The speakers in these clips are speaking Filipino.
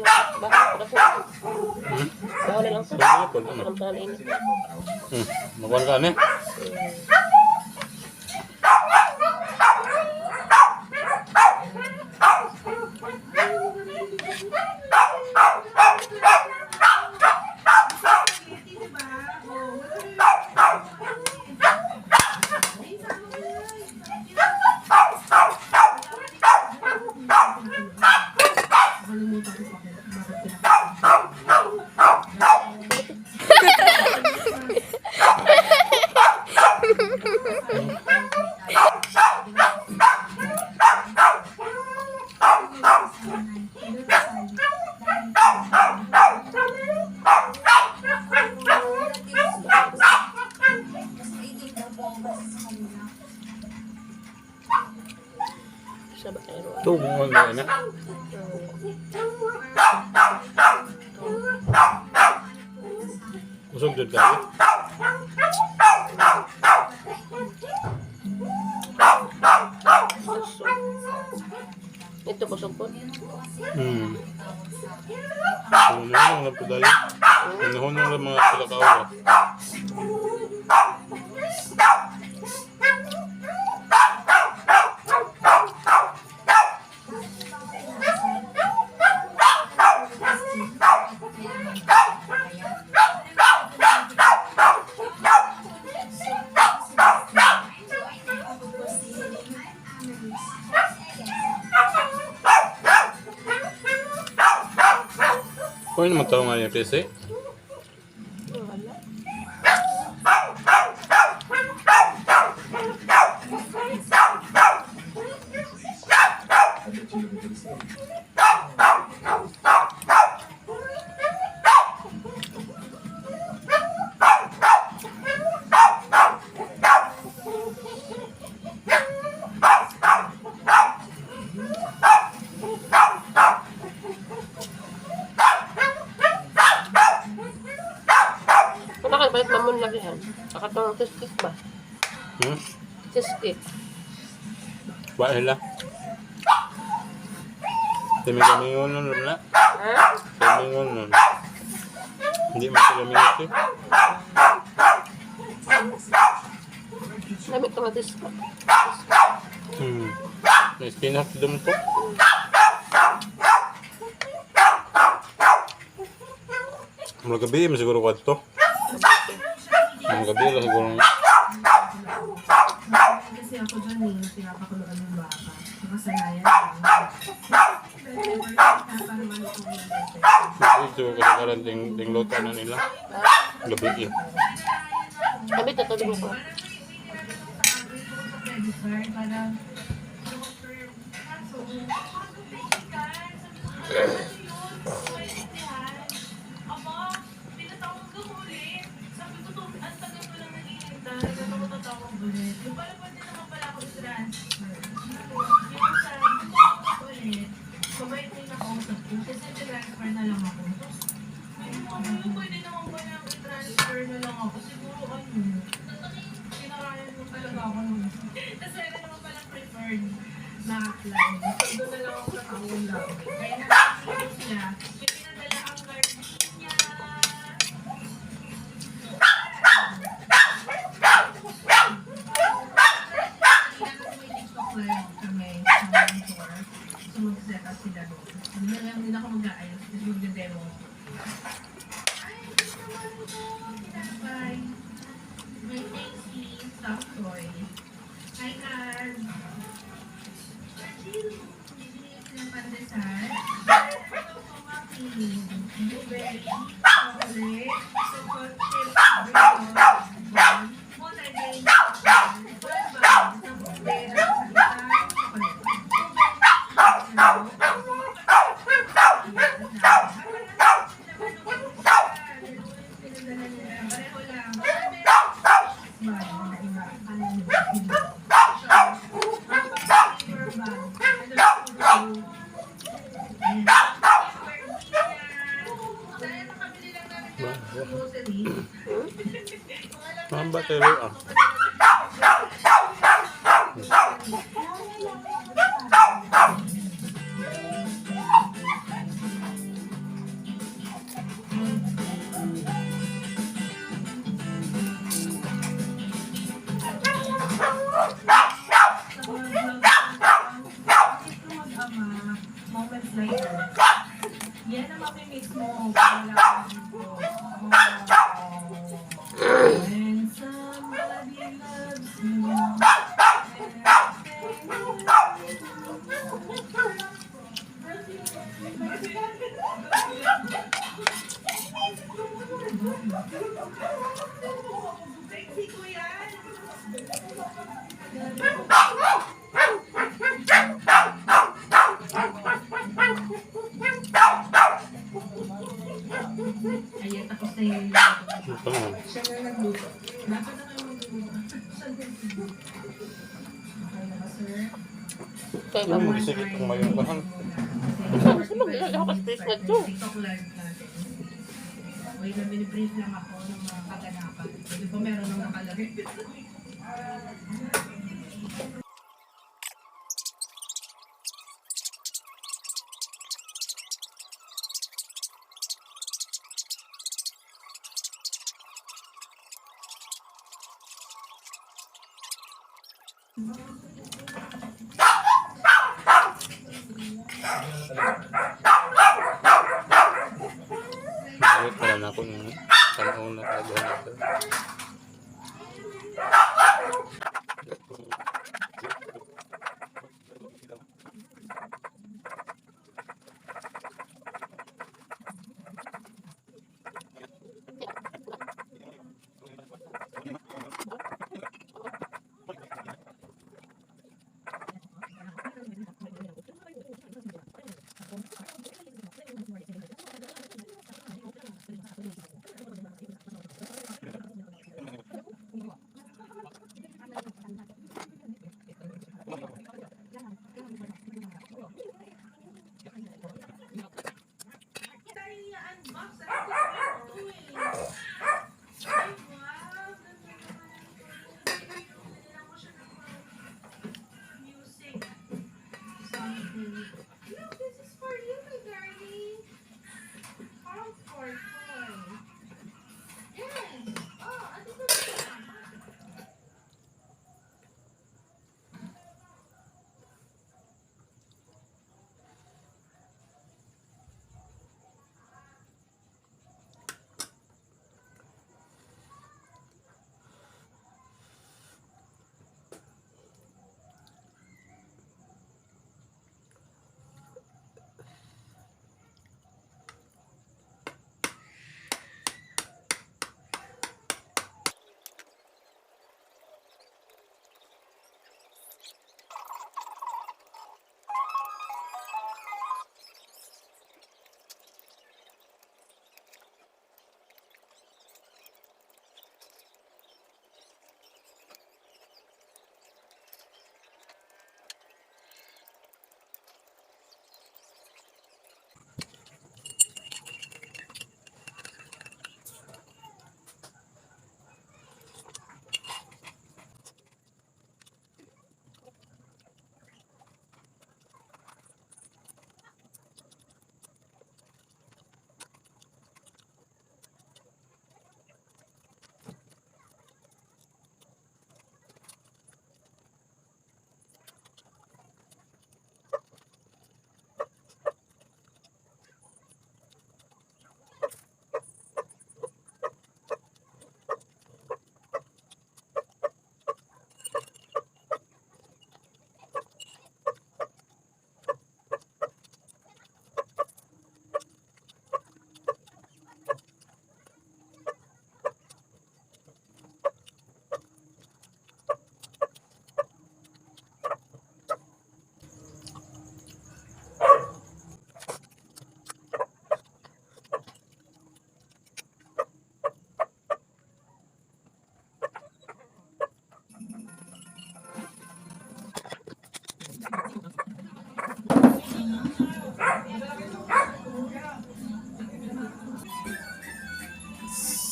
Bakit? Bawal na lang sa. Ano? Alam ka na init. Makuha ka na. Sa bakero. Ito, bungan na na. Kusog dyan kayo. Ito busog po. Hunong lang po dahil. Hunong lang mga silakaw. Pwede naman tawag nga yung PC. Bakit mamon lagi yan? Kakatong cheesecake ba? Cheesecake. Ba hila? Timigamingon nun na. Ha? Timigamingon nun. Hindi man sila minute. Lamit ka mag-cheesecake. May spinach doon po. Mga gabi, masiguro ko ito. Mga gabi lang siguro. Kasi ako dyan eh, pinapakuluan ng baka. Nakasanayan lang. Ito kasi karang ting luto na nila. Gabi eh. Lamit na tabi mo ko. Kabait din nakausap ko kasi transfer na lang ako. Pwede naman ba yung transfer na lang ako? Siguro kinakayan mo talaga ako nun. Tapos meron naman palang preferred na apply. So doon na lang ako sa tawon lang. Kaya nakakasino siya. Yung pinadala ang card niya. Kami sa mentor. So mag-set up sila doon. Hindi na lang nila ako mag-aayos. Kasi mag-demo. Ay, gusto naman ito. Kinakabay. May tasty soft toy. Hi, Carl. Bibili silang pandesal. Ito po maki. Blueberry. Chocolate. Chocolate chip. Bristol. Multi-grain. Bourbon. Sampera. Ang batero ah. Yan ang mamimiss mo. Wala ka dito. When somebody loves you. Mexico yan. Ayan, tapos na yung Ito na. siya na nagluto. Dapat na kayo magluto. Siya nagluto. Okay na ba, sir? Kaya Ano mo gisigit kung mayroon ka han? Kasi mag-ilalak ako sa face na to. TikTok live natin. Wait lang, binibrief lang ako ng mga kaganapan. Di ba meron nang nakalagay? Bakit pala na ako yung panahon na kagawa natin. Look, this is for you, my darling. Comfort toy. Yes. Oh, ito ba siya?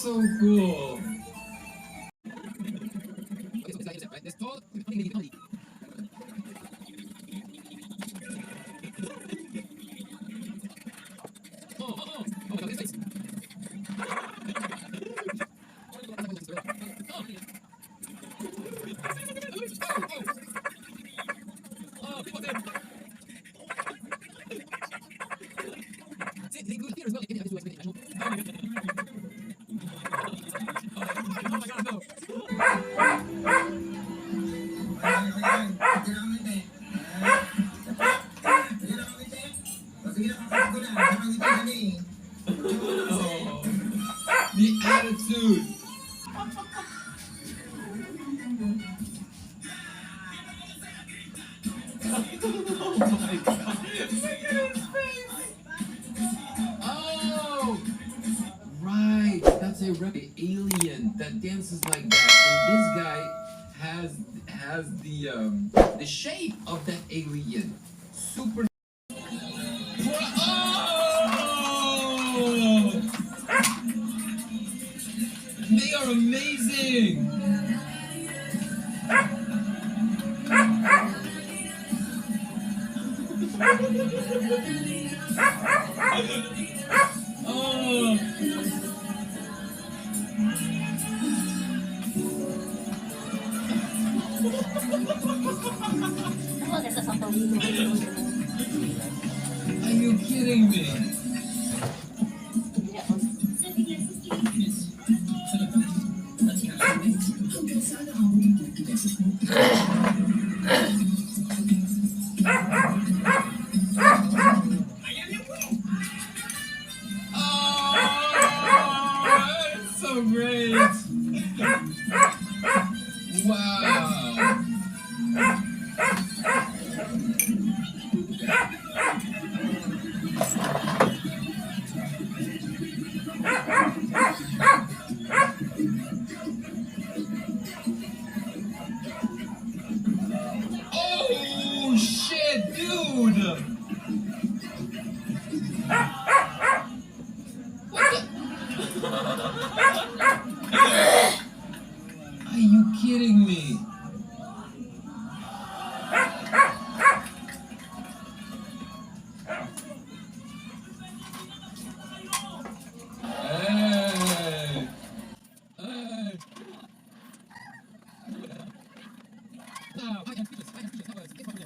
So cool. the alien that dances like that, and this guy has the shape of that alien. Super. Oh! They are amazing. Oh! Ang maganda sa pawilo. Are you kidding me? Hindi ako. Oh, it's so great! Wow! Oh shit, dude! Are you kidding me? Hey! Hey! Now, I can feel this. I can feel this. How about this?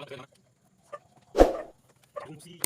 Kung si